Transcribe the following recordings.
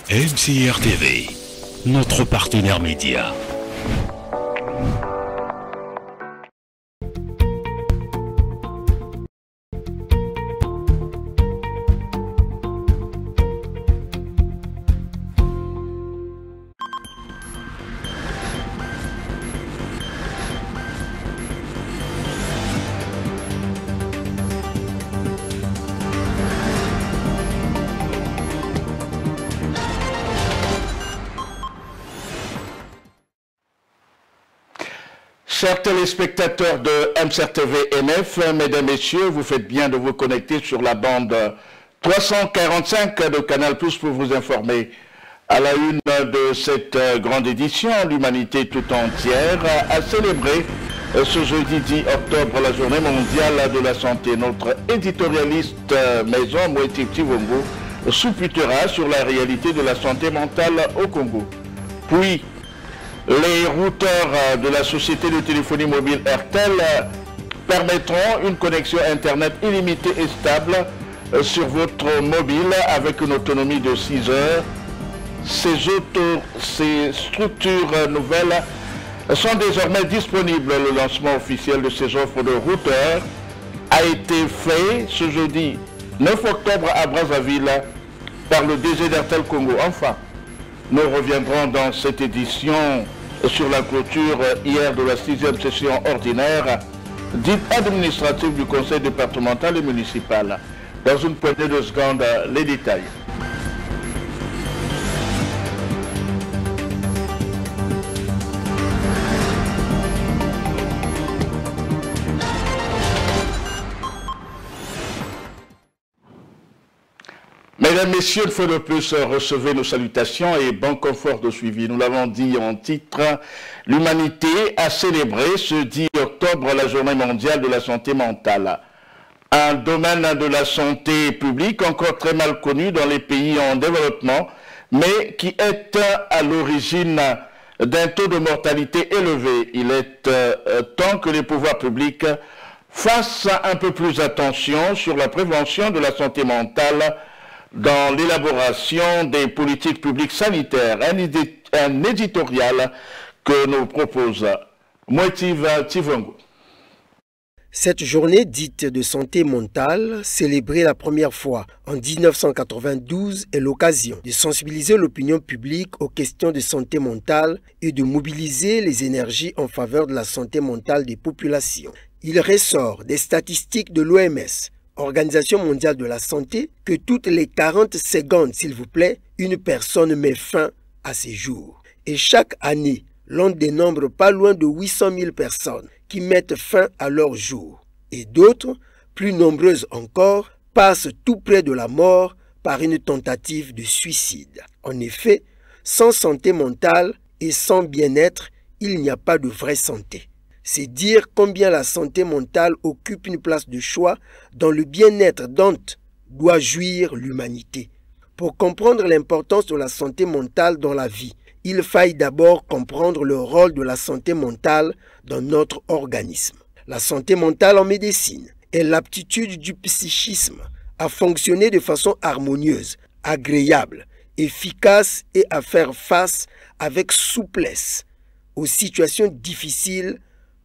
MCR TV, notre partenaire média. Chers téléspectateurs de MCR TV NF, mesdames, messieurs, vous faites bien de vous connecter sur la bande 345 de Canal+ pour vous informer. À la une de cette grande édition, l'humanité tout entière a célébré ce jeudi 10 octobre la journée mondiale de la santé. Notre éditorialiste maison, Moeti Tivongo, souputera sur la réalité de la santé mentale au Congo. Puis, les routeurs de la société de téléphonie mobile Airtel permettront une connexion Internet illimitée et stable sur votre mobile avec une autonomie de 6 heures. Ces structures nouvelles sont désormais disponibles. Le lancement officiel de ces offres de routeurs a été fait ce jeudi 9 octobre à Brazzaville par le DG d'Airtel Congo. Enfin, nous reviendrons dans cette édition sur la clôture hier de la 6e session ordinaire dite administrative du conseil départemental et municipal. Dans une poignée de secondes, les détails. Mesdames, Messieurs, une fois de plus, recevez nos salutations et bon confort de suivi. Nous l'avons dit en titre, l'humanité a célébré ce 10 octobre la journée mondiale de la santé mentale. Un domaine de la santé publique encore très mal connu dans les pays en développement, mais qui est à l'origine d'un taux de mortalité élevé. Il est temps que les pouvoirs publics fassent un peu plus attention sur la prévention de la santé mentale dans l'élaboration des politiques publiques sanitaires, un éditorial que nous propose Moeti Tivongo. Cette journée dite de santé mentale, célébrée la première fois en 1992, est l'occasion de sensibiliser l'opinion publique aux questions de santé mentale et de mobiliser les énergies en faveur de la santé mentale des populations. Il ressort des statistiques de l'OMS, Organisation mondiale de la santé, que toutes les 40 secondes, s'il vous plaît, une personne met fin à ses jours. Et chaque année, l'on dénombre pas loin de 800 000 personnes qui mettent fin à leur jour. Et d'autres, plus nombreuses encore, passent tout près de la mort par une tentative de suicide. En effet, sans santé mentale et sans bien-être, il n'y a pas de vraie santé. C'est dire combien la santé mentale occupe une place de choix dans le bien-être dont doit jouir l'humanité. Pour comprendre l'importance de la santé mentale dans la vie, il faille d'abord comprendre le rôle de la santé mentale dans notre organisme. La santé mentale en médecine est l'aptitude du psychisme à fonctionner de façon harmonieuse, agréable, efficace et à faire face avec souplesse aux situations difficiles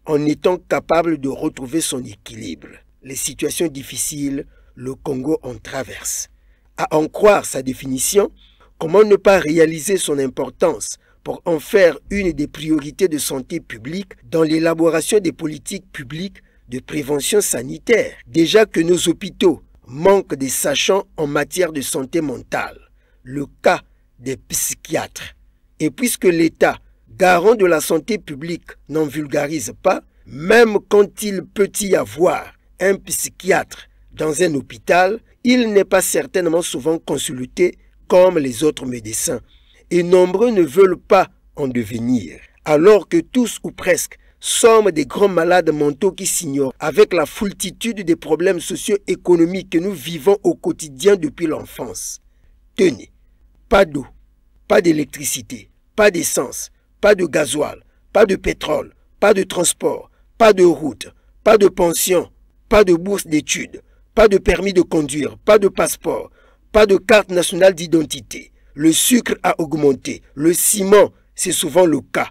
en étant capable de retrouver son équilibre. Les situations difficiles, le Congo en traverse. À en croire sa définition, comment ne pas réaliser son importance pour en faire une des priorités de santé publique dans l'élaboration des politiques publiques de prévention sanitaire, déjà que nos hôpitaux manquent des sachants en matière de santé mentale, le cas des psychiatres. Et puisque l'État, garant de la santé publique, n'en vulgarise pas, même quand il peut y avoir un psychiatre dans un hôpital, il n'est pas certainement souvent consulté comme les autres médecins. Et nombreux ne veulent pas en devenir, alors que tous ou presque sommes des grands malades mentaux qui s'ignorent avec la foultitude des problèmes socio-économiques que nous vivons au quotidien depuis l'enfance. Tenez, pas d'eau, pas d'électricité, pas d'essence, pas de gasoil, pas de pétrole, pas de transport, pas de route, pas de pension, pas de bourse d'études, pas de permis de conduire, pas de passeport, pas de carte nationale d'identité, Le sucre a augmenté. Le ciment, c'est souvent le cas.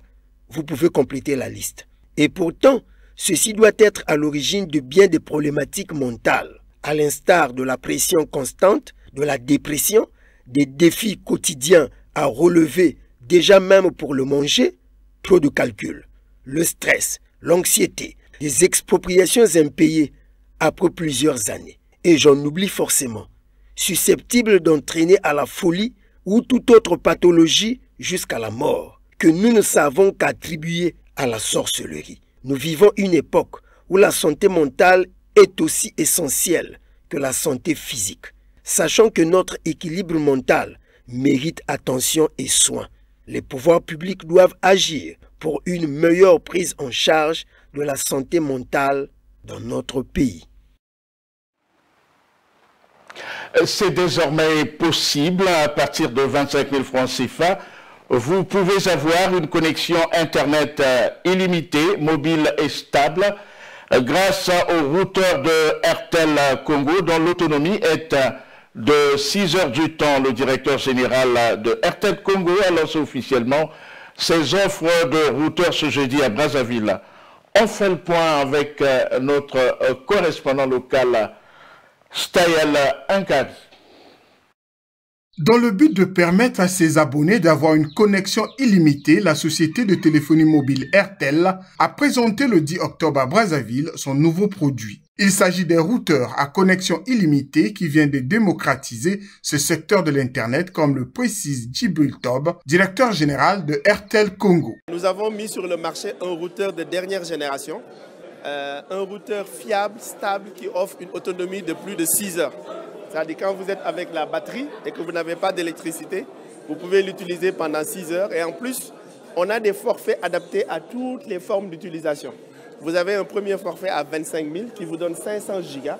Vous pouvez compléter la liste. Et pourtant, ceci doit être à l'origine de bien des problématiques mentales, à l'instar de la pression constante, de la dépression, des défis quotidiens à relever, déjà même pour le manger, trop de calculs, le stress, l'anxiété, des expropriations impayées après plusieurs années. Et j'en oublie forcément, susceptibles d'entraîner à la folie ou toute autre pathologie jusqu'à la mort, que nous ne savons qu'attribuer à la sorcellerie. Nous vivons une époque où la santé mentale est aussi essentielle que la santé physique, sachant que notre équilibre mental mérite attention et soin. Les pouvoirs publics doivent agir pour une meilleure prise en charge de la santé mentale dans notre pays. C'est désormais possible, à partir de 25 000 francs CFA, vous pouvez avoir une connexion Internet illimitée, mobile et stable, grâce au routeur de RTL Congo, dont l'autonomie est de 6 heures du temps. Le directeur général de RTL Congo a lancé officiellement ses offres de routeur ce jeudi à Brazzaville. On fait le point avec notre correspondant local, Stayel Ankari. Dans le but de permettre à ses abonnés d'avoir une connexion illimitée, la société de téléphonie mobile RTL a présenté le 10 octobre à Brazzaville son nouveau produit. Il s'agit des routeurs à connexion illimitée qui viennent de démocratiser ce secteur de l'Internet, comme le précise Djibril Tob, directeur général de RTL Congo. Nous avons mis sur le marché un routeur de dernière génération, un routeur fiable, stable, qui offre une autonomie de plus de 6 heures. C'est-à-dire quand vous êtes avec la batterie et que vous n'avez pas d'électricité, vous pouvez l'utiliser pendant 6 heures. Et en plus, on a des forfaits adaptés à toutes les formes d'utilisation. Vous avez un premier forfait à 25 000 qui vous donne 500 gigas.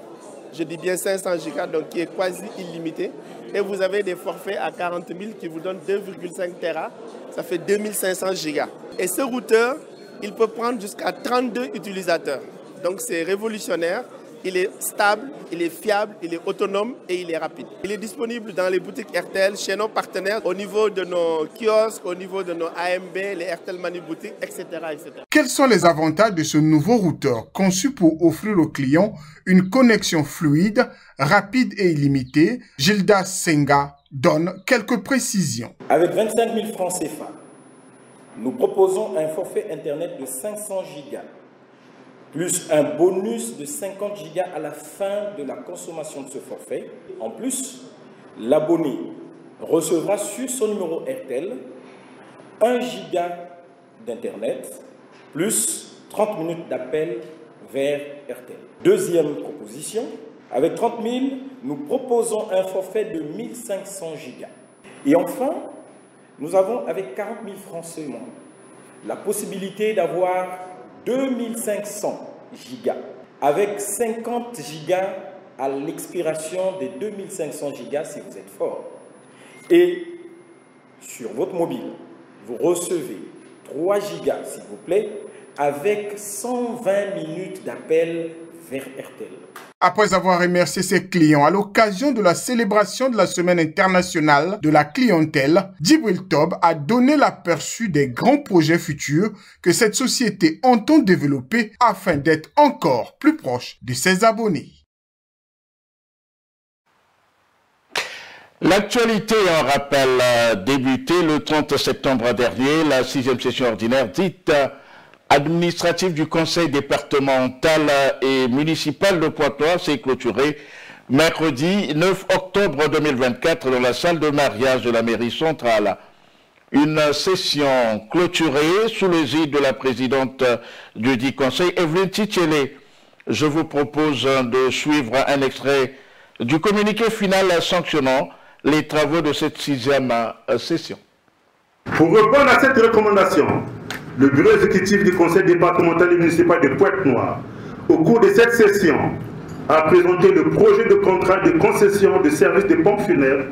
Je dis bien 500 gigas, donc qui est quasi illimité. Et vous avez des forfaits à 40 000 qui vous donnent 2,5 Tera. Ça fait 2500 gigas. Et ce routeur, il peut prendre jusqu'à 32 utilisateurs. Donc c'est révolutionnaire. Il est stable, il est fiable, il est autonome et il est rapide. Il est disponible dans les boutiques RTL, chez nos partenaires, au niveau de nos kiosques, au niveau de nos AMB, les RTL Mani boutiques, etc., etc. Quels sont les avantages de ce nouveau routeur conçu pour offrir aux clients une connexion fluide, rapide et illimitée? Gilda Senga donne quelques précisions. Avec 25 000 francs CFA, nous proposons un forfait Internet de 500 gigas. Plus un bonus de 50 gigas à la fin de la consommation de ce forfait. En plus, l'abonné recevra sur son numéro RTL 1 giga d'Internet plus 30 minutes d'appel vers RTL. Deuxième proposition, avec 30 000, nous proposons un forfait de 1500 gigas. Et enfin, nous avons avec 40 000 francs seulement la possibilité d'avoir 2500 gigas, avec 50 gigas à l'expiration des 2500 gigas si vous êtes fort. Et sur votre mobile, vous recevez 3 gigas, s'il vous plaît, avec 120 minutes d'appel vers RTL. Après avoir remercié ses clients à l'occasion de la célébration de la Semaine internationale de la clientèle, Djibril Tob a donné l'aperçu des grands projets futurs que cette société entend développer afin d'être encore plus proche de ses abonnés. L'actualité en rappel débuté le 30 septembre dernier, la 6e session ordinaire dite administrative du conseil départemental et municipal de Pointe-Noire s'est clôturée mercredi 9 octobre 2024 dans la salle de mariage de la mairie centrale. Une session clôturée sous l'égide de la présidente du dit conseil, Evelyne Tchitchélé. Je vous propose de suivre un extrait du communiqué final sanctionnant les travaux de cette 6e session. Pour répondre à cette recommandation, le bureau exécutif du conseil départemental et municipal de Pointe-Noire, au cours de cette session, a présenté le projet de contrat de concession de services de pompes funèbres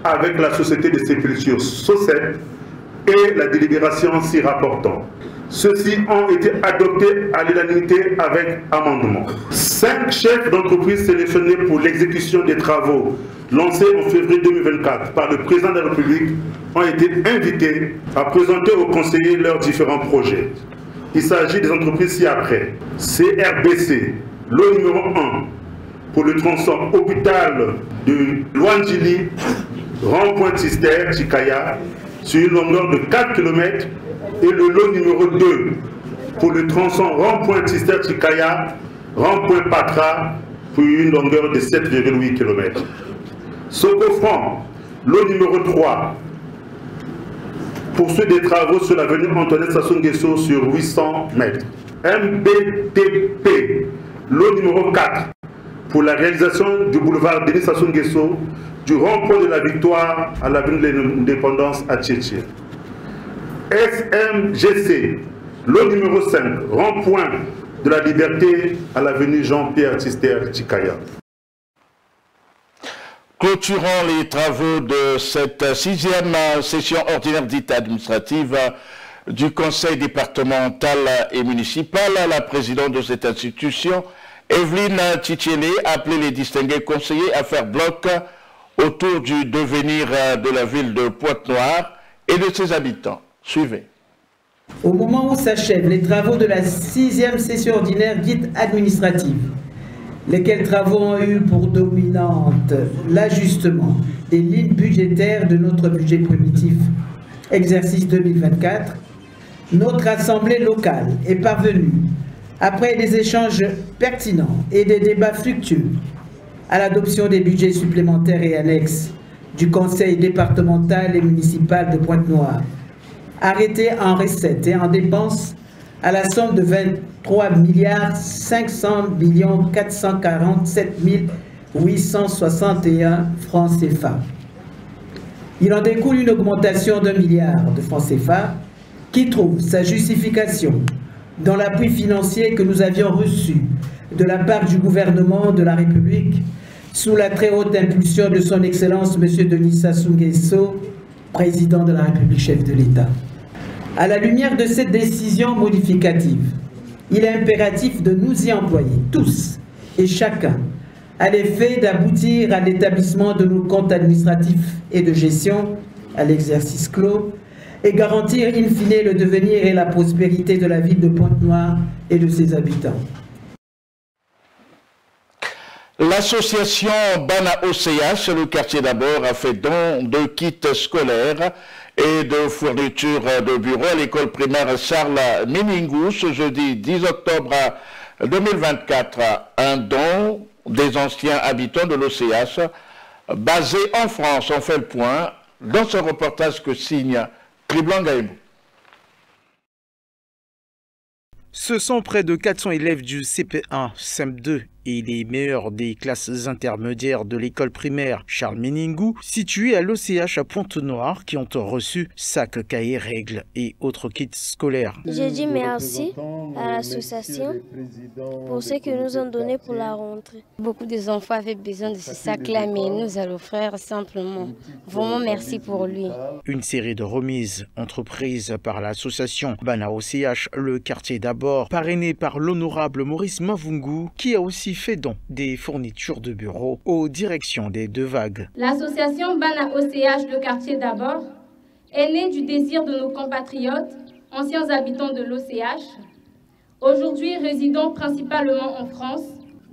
avec la société de sépulture SOCET et la délibération s'y rapportant. Ceux-ci ont été adoptés à l'unanimité avec amendement. 5 chefs d'entreprise sélectionnés pour l'exécution des travaux lancés en février 2024 par le président de la République ont été invités à présenter aux conseillers leurs différents projets. Il s'agit des entreprises ci-après. CRBC, lot numéro 1 pour le tronçon hôpital de Luanjili, rond-point Tister, Chikaya, sur une longueur de 4 km, et le lot numéro 2 pour le tronçon rond-point Tister, Chikaya, rond-point Patra, pour une longueur de 7,8 km. Socofran, lot numéro 3 pour ceux des travaux sur l'avenue Antoinette Sassou Nguesso sur 800 mètres. MBTP, lot numéro 4 pour la réalisation du boulevard Denis Sassou Nguesso du rond-point de la Victoire à l'avenue de l'Indépendance à Tchétché. SMGC, lot numéro 5, rond-point de la Liberté à l'avenue Jean-Pierre Tister Chikaya. Clôturant les travaux de cette 6e session ordinaire dite administrative du Conseil départemental et municipal, la présidente de cette institution, Evelyne Tchitchelé, a appelé les distingués conseillers à faire bloc autour du devenir de la ville de Pointe-Noire et de ses habitants. Suivez. Au moment où s'achèvent les travaux de la 6e session ordinaire dite administrative, lesquels travaux ont eu pour dominante l'ajustement des lignes budgétaires de notre budget primitif exercice 2024, notre Assemblée locale est parvenue, après des échanges pertinents et des débats fructueux, à l'adoption des budgets supplémentaires et annexes du Conseil départemental et municipal de Pointe-Noire, arrêtés en recettes et en dépenses à la somme de 23 500 447 861 francs CFA. Il en découle une augmentation d'1 milliard de francs CFA qui trouve sa justification dans l'appui financier que nous avions reçu de la part du gouvernement de la République sous la très haute impulsion de son Excellence M. Denis Sassou Nguesso, président de la République, chef de l'État. À la lumière de cette décision modificative, il est impératif de nous y employer, tous et chacun, à l'effet d'aboutir à l'établissement de nos comptes administratifs et de gestion à l'exercice clos et garantir in fine le devenir et la prospérité de la ville de Pointe-Noire et de ses habitants. L'association Bana OCH, le quartier d'abord, a fait don de kits scolaires et de fournitures de bureau à l'école primaire Charles Miningou ce jeudi 10 octobre 2024. Un don des anciens habitants de l'OCH basés en France. On fait le point dans ce reportage que signe Triblan Gaïbou. Ce sont près de 400 élèves du CP1, CEM2 et les meilleurs des classes intermédiaires de l'école primaire Charles Miningou, située à l'OCH à Pointe-Noire, qui ont reçu sacs, cahiers, règles et autres kits scolaires. Je dis merci à l'association pour ce que nous ont donné pour la rentrée. Beaucoup des enfants avaient besoin de ce sac-là, mais nous allons faire simplement. Vraiment merci pour lui. Une série de remises entreprises par l'association Bana OCH, le quartier d'abord, parrainée par l'honorable Maurice Mavungu, qui a aussi fait don des fournitures de bureau aux directions des deux vagues. L'association Bana OCH, le quartier d'abord, est née du désir de nos compatriotes, anciens habitants de l'OCH, aujourd'hui résidant principalement en France,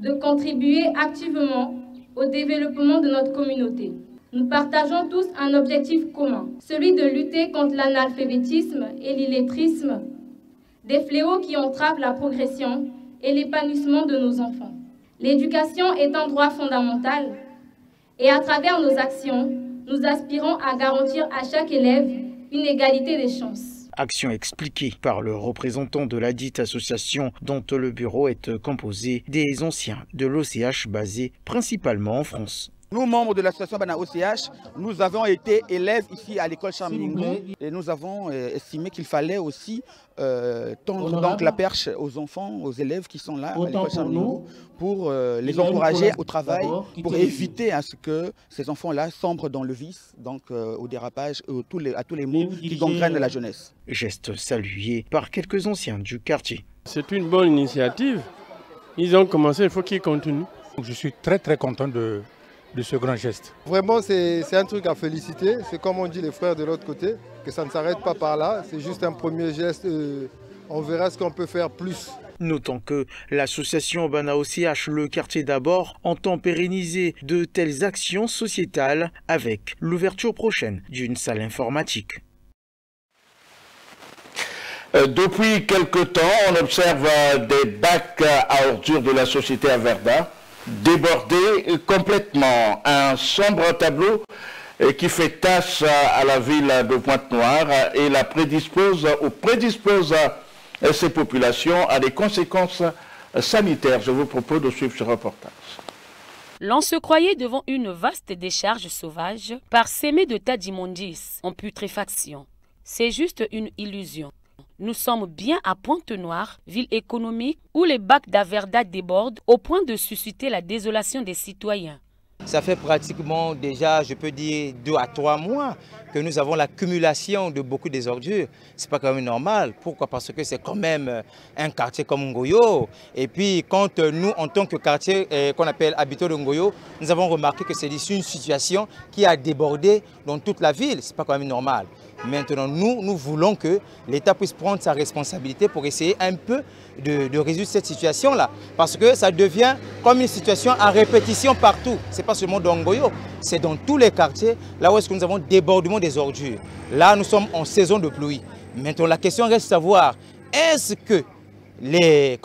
de contribuer activement au développement de notre communauté. Nous partageons tous un objectif commun, celui de lutter contre l'analphabétisme et l'illettrisme, des fléaux qui entravent la progression et l'épanouissement de nos enfants. L'éducation est un droit fondamental et à travers nos actions, nous aspirons à garantir à chaque élève une égalité des chances. Action expliquée par le représentant de la dite association dont le bureau est composé des anciens de l'OCH basés principalement en France. Nous, membres de l'association Bana OCH, nous avons été élèves ici à l'école Charles Miningou et nous avons estimé qu'il fallait aussi tendre donc la perche aux enfants, aux élèves qui sont là à l'école Charles Miningou pour les encourager au travail, pour éviter à ce que ces enfants-là sombrent dans le vice, donc au dérapage, à tous les maux qui gangrènent la jeunesse. Geste salué par quelques anciens du quartier. C'est une bonne initiative. Ils ont commencé, il faut qu'ils continuent. Je suis très content de ce grand geste. Vraiment, c'est un truc à féliciter. C'est comme on dit les frères de l'autre côté, que ça ne s'arrête pas par là. C'est juste un premier geste. On verra ce qu'on peut faire plus. Notons que l'association Bana OCH Le Quartier d'abord entend pérenniser de telles actions sociétales avec l'ouverture prochaine d'une salle informatique. Depuis quelque temps, on observe des bacs à ordures de la société Averda débordés complètement. Un sombre tableau qui fait tâche à la ville de Pointe-Noire et la prédispose ces populations à des conséquences sanitaires. Je vous propose de suivre ce reportage. L'on se croyait devant une vaste décharge sauvage parsemée de tas d'immondices en putréfaction. C'est juste une illusion. Nous sommes bien à Pointe-Noire, ville économique, où les bacs d'Averda débordent au point de susciter la désolation des citoyens. Ça fait pratiquement déjà, je peux dire, 2 à 3 mois que nous avons l'accumulation de beaucoup des ordures. Ce n'est pas quand même normal. Pourquoi? Parce que c'est quand même un quartier comme Ngoyo. Et puis quand nous, en tant que quartier qu'on appelle habitants de Ngoyo, nous avons remarqué que c'est une situation qui a débordé dans toute la ville. Ce n'est pas quand même normal. Maintenant, nous voulons que l'État puisse prendre sa responsabilité pour essayer un peu de résoudre cette situation-là. Parce que ça devient comme une situation à répétition partout. Ce n'est pas seulement dans Ngoyo, c'est dans tous les quartiers, là où est-ce que nous avons débordement des ordures. Là, nous sommes en saison de pluie. Maintenant, la question reste de savoir, est-ce que les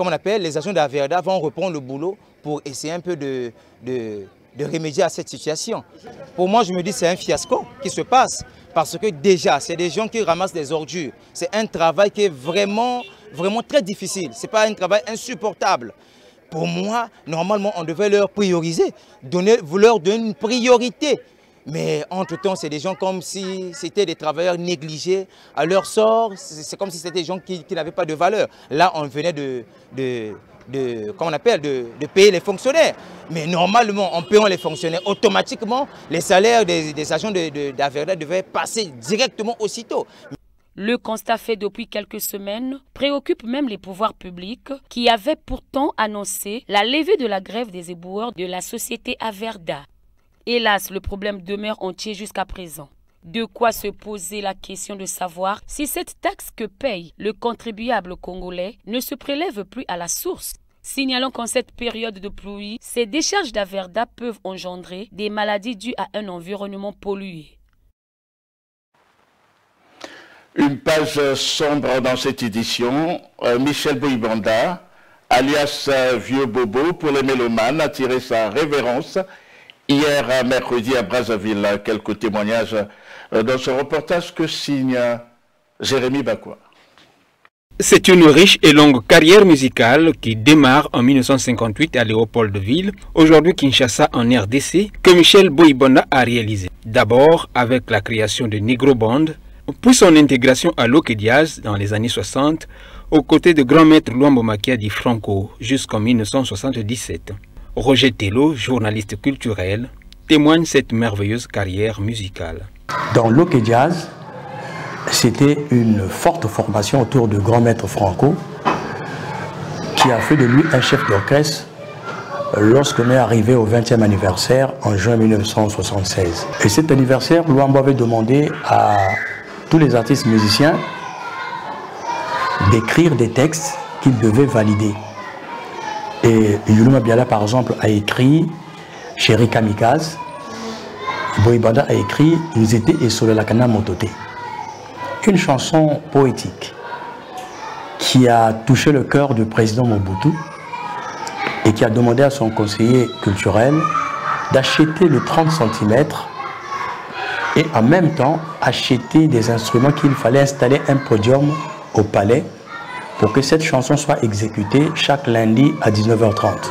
agents d'Averda vont reprendre le boulot pour essayer un peu de remédier à cette situation? Pour moi, je me dis que c'est un fiasco qui se passe. Parce que déjà, c'est des gens qui ramassent des ordures. C'est un travail qui est vraiment très difficile. Ce n'est pas un travail insupportable. Pour moi, normalement, on devait leur prioriser, leur donner une priorité. Mais entre-temps, c'est des gens comme si c'était des travailleurs négligés à leur sort. C'est comme si c'était des gens qui n'avaient pas de valeur. Là, on venait de payer les fonctionnaires. Mais normalement, en payant les fonctionnaires, automatiquement, les salaires des agents d'Averda devaient passer directement aussitôt. Le constat fait depuis quelques semaines préoccupe même les pouvoirs publics qui avaient pourtant annoncé la levée de la grève des éboueurs de la société Averda. Hélas, le problème demeure entier jusqu'à présent. De quoi se poser la question de savoir si cette taxe que paye le contribuable congolais ne se prélève plus à la source. Signalons qu'en cette période de pluie, ces décharges d'Averda peuvent engendrer des maladies dues à un environnement pollué. Une page sombre dans cette édition. Michel Boibanda, alias Vieux Bobo pour les mélomanes, a tiré sa révérence hier mercredi à Brazzaville. Quelques témoignages dans ce reportage que signe Jérémy Bakwa. C'est une riche et longue carrière musicale qui démarre en 1958 à Léopoldville, aujourd'hui Kinshasa en RDC, que Michel Boibanda a réalisé. D'abord avec la création de Negro Band, puis son intégration à Loke Diaz dans les années 60, aux côtés de grand maître Luambo Makiadi Franco jusqu'en 1977. Roger Tello, journaliste culturel, témoigne cette merveilleuse carrière musicale. Dans Loke Diaz, c'était une forte formation autour de grand maître Franco qui a fait de lui un chef d'orchestre lorsqu'on est arrivé au 20e anniversaire en juin 1976. Et cet anniversaire, Luambo avait demandé à tous les artistes musiciens d'écrire des textes qu'ils devaient valider. Et Yuluma Biala, par exemple, a écrit Chéri Kamikaze. Boibanda a écrit Nous étions et Sololakana Motote. Une chanson poétique qui a touché le cœur du président Mobutu et qui a demandé à son conseiller culturel d'acheter le 30 cm et en même temps acheter des instruments qu'il fallait installer un podium au palais pour que cette chanson soit exécutée chaque lundi à 19h30.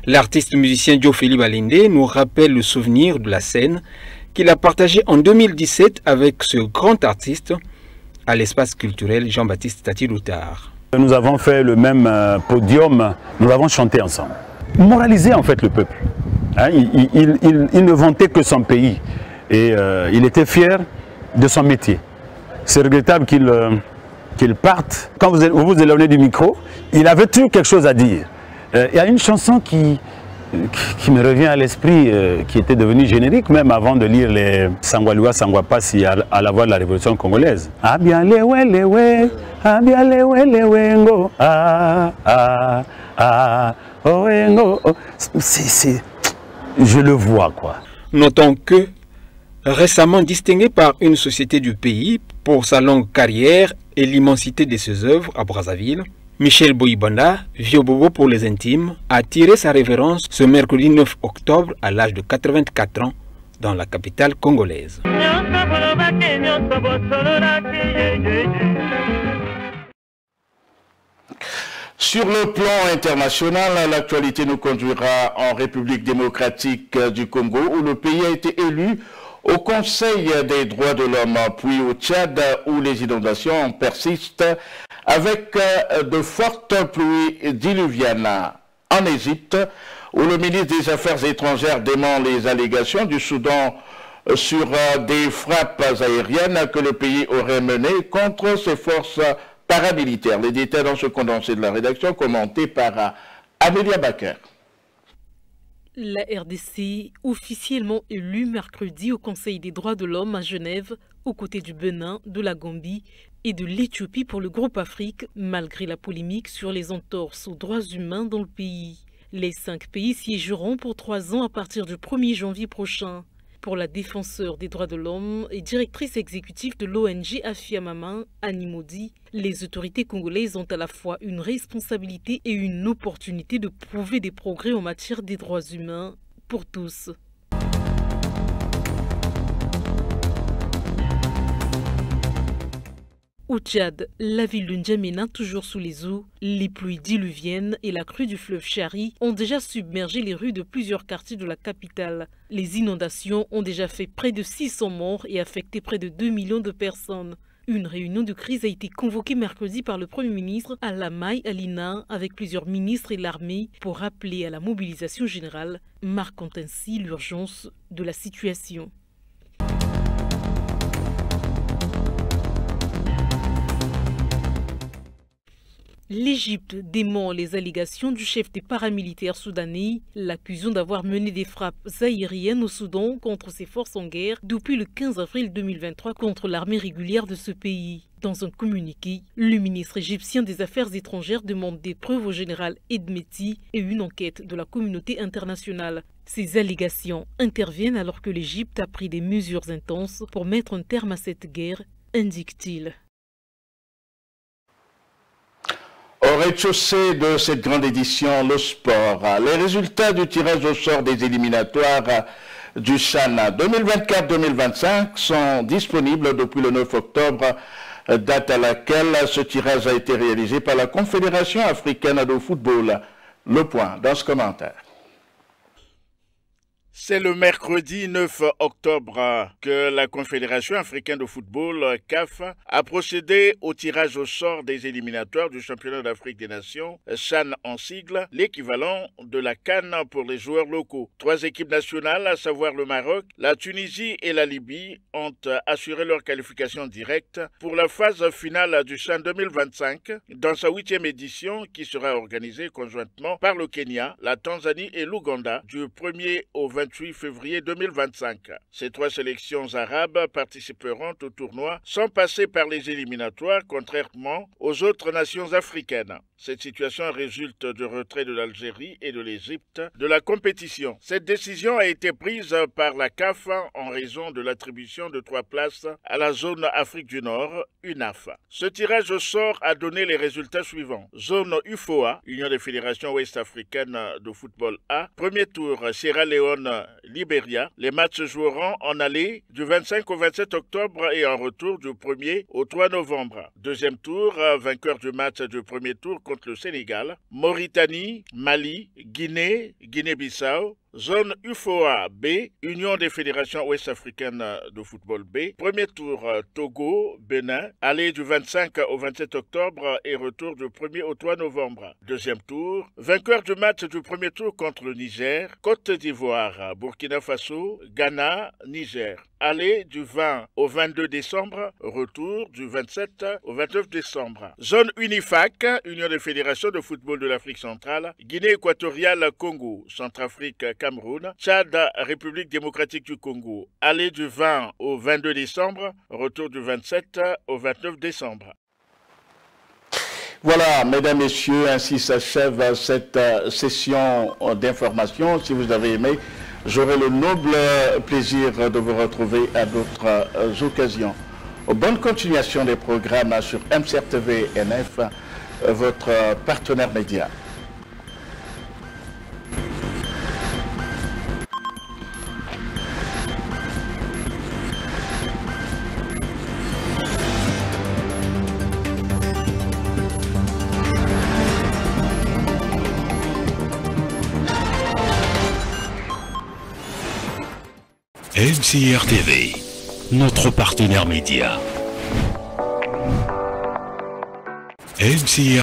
L'artiste musicien Diofeli Balinde nous rappelle le souvenir de la scène qu'il a partagé en 2017 avec ce grand artiste à l'espace culturel Jean-Baptiste Tati-Loutard. Nous avons fait le même podium, nous avons chanté ensemble. Moraliser en fait le peuple. Hein, il ne vantait que son pays et il était fier de son métier. C'est regrettable qu'il parte. Quand vous vous éloignez du micro, il avait toujours quelque chose à dire. Il y a une chanson qui me revient à l'esprit, qui était devenue générique même avant de lire les Sangwaliwa Sangwapasi à la voix de la Révolution congolaise. Ah bien lewe, ah bien lewe ngo, ah ah ah, oh ngo. Je le vois quoi. Notons que, récemment distingué par une société du pays pour sa longue carrière et l'immensité de ses œuvres à Brazzaville, Michel Boy-Bonda, vieux bobo pour les intimes, a tiré sa révérence ce mercredi 9 octobre à l'âge de 84 ans dans la capitale congolaise. Sur le plan international, l'actualité nous conduira en République démocratique du Congo où le pays a été élu au Conseil des droits de l'homme, puis au Tchad où les inondations persistent avec de fortes pluies diluviennes. En Égypte, où le ministre des Affaires étrangères dément les allégations du Soudan sur des frappes aériennes que le pays aurait menées contre ses forces paramilitaires. Les détails dans ce condensé de la rédaction commenté par Amélia Baker. La RDC, officiellement élue mercredi au Conseil des droits de l'homme à Genève, aux côtés du Bénin, de la Gambie et de l'Éthiopie pour le groupe Afrique, malgré la polémique sur les entorses aux droits humains dans le pays. Les 5 pays siégeront pour 3 ans à partir du 1er janvier prochain. Pour la défenseure des droits de l'homme et directrice exécutive de l'ONG Afiamama, Annie Maudit, les autorités congolaises ont à la fois une responsabilité et une opportunité de prouver des progrès en matière des droits humains pour tous. Au Tchad, la ville de N'Djamena, toujours sous les eaux, les pluies diluviennes et la crue du fleuve Chari ont déjà submergé les rues de plusieurs quartiers de la capitale. Les inondations ont déjà fait près de 600 morts et affecté près de 2 millions de personnes. Une réunion de crise a été convoquée mercredi par le Premier ministre Alamai Alina avec plusieurs ministres et l'armée pour rappeler à la mobilisation générale, marquant ainsi l'urgence de la situation. L'Égypte dément les allégations du chef des paramilitaires soudanais, l'accusant d'avoir mené des frappes aériennes au Soudan contre ses forces en guerre depuis le 15 avril 2023 contre l'armée régulière de ce pays. Dans un communiqué, le ministre égyptien des Affaires étrangères demande des preuves au général Edmeti et une enquête de la communauté internationale. Ces allégations interviennent alors que l'Égypte a pris des mesures intenses pour mettre un terme à cette guerre, indique-t-il. Au rez-de-chaussée de cette grande édition, le sport. Les résultats du tirage au sort des éliminatoires du CHAN 2024-2025 sont disponibles depuis le 9 octobre, date à laquelle ce tirage a été réalisé par la Confédération africaine de football. Le point dans ce commentaire. C'est le mercredi 9 octobre que la Confédération africaine de football, CAF, a procédé au tirage au sort des éliminatoires du championnat d'Afrique des Nations, CHAN en sigle, l'équivalent de la CAN pour les joueurs locaux. 3 équipes nationales, à savoir le Maroc, la Tunisie et la Libye, ont assuré leur qualification directe pour la phase finale du CHAN 2025 dans sa 8e édition qui sera organisée conjointement par le Kenya, la Tanzanie et l'Ouganda du 1er au 28 février 2025. Ces 3 sélections arabes participeront au tournoi sans passer par les éliminatoires, contrairement aux autres nations africaines. Cette situation résulte du retrait de l'Algérie et de l'Égypte de la compétition. Cette décision a été prise par la CAF en raison de l'attribution de 3 places à la zone Afrique du Nord, UNAF. Ce tirage au sort a donné les résultats suivants. Zone UFOA, Union des fédérations ouest-africaines de football A. Premier tour, Sierra Leone Cameroun-Libéria. Les matchs se joueront en aller du 25 au 27 octobre et en retour du 1er au 3 novembre. Deuxième tour, vainqueur du match du premier tour contre le Sénégal, Mauritanie, Mali, Guinée, Guinée-Bissau, Zone UFOA B, Union des fédérations ouest-africaines de football B. Premier tour, Togo, Bénin, aller du 25 au 27 octobre et retour du 1er au 3 novembre. Deuxième tour, vainqueur du match du premier tour contre le Niger, Côte d'Ivoire, Burkina Faso, Ghana, Niger. Aller du 20 au 22 décembre, retour du 27 au 29 décembre. Zone UNIFAC, Union des fédérations de football de l'Afrique centrale, Guinée équatoriale, Congo, Centrafrique, Cameroun, Tchad, République démocratique du Congo. Aller du 20 au 22 décembre, retour du 27 au 29 décembre. Voilà, mesdames, messieurs, ainsi s'achève cette session d'information. Si vous avez aimé, j'aurai le noble plaisir de vous retrouver à d'autres occasions. Bonne continuation des programmes sur MCRTV NF, votre partenaire média. MCR TV, notre partenaire média. MCR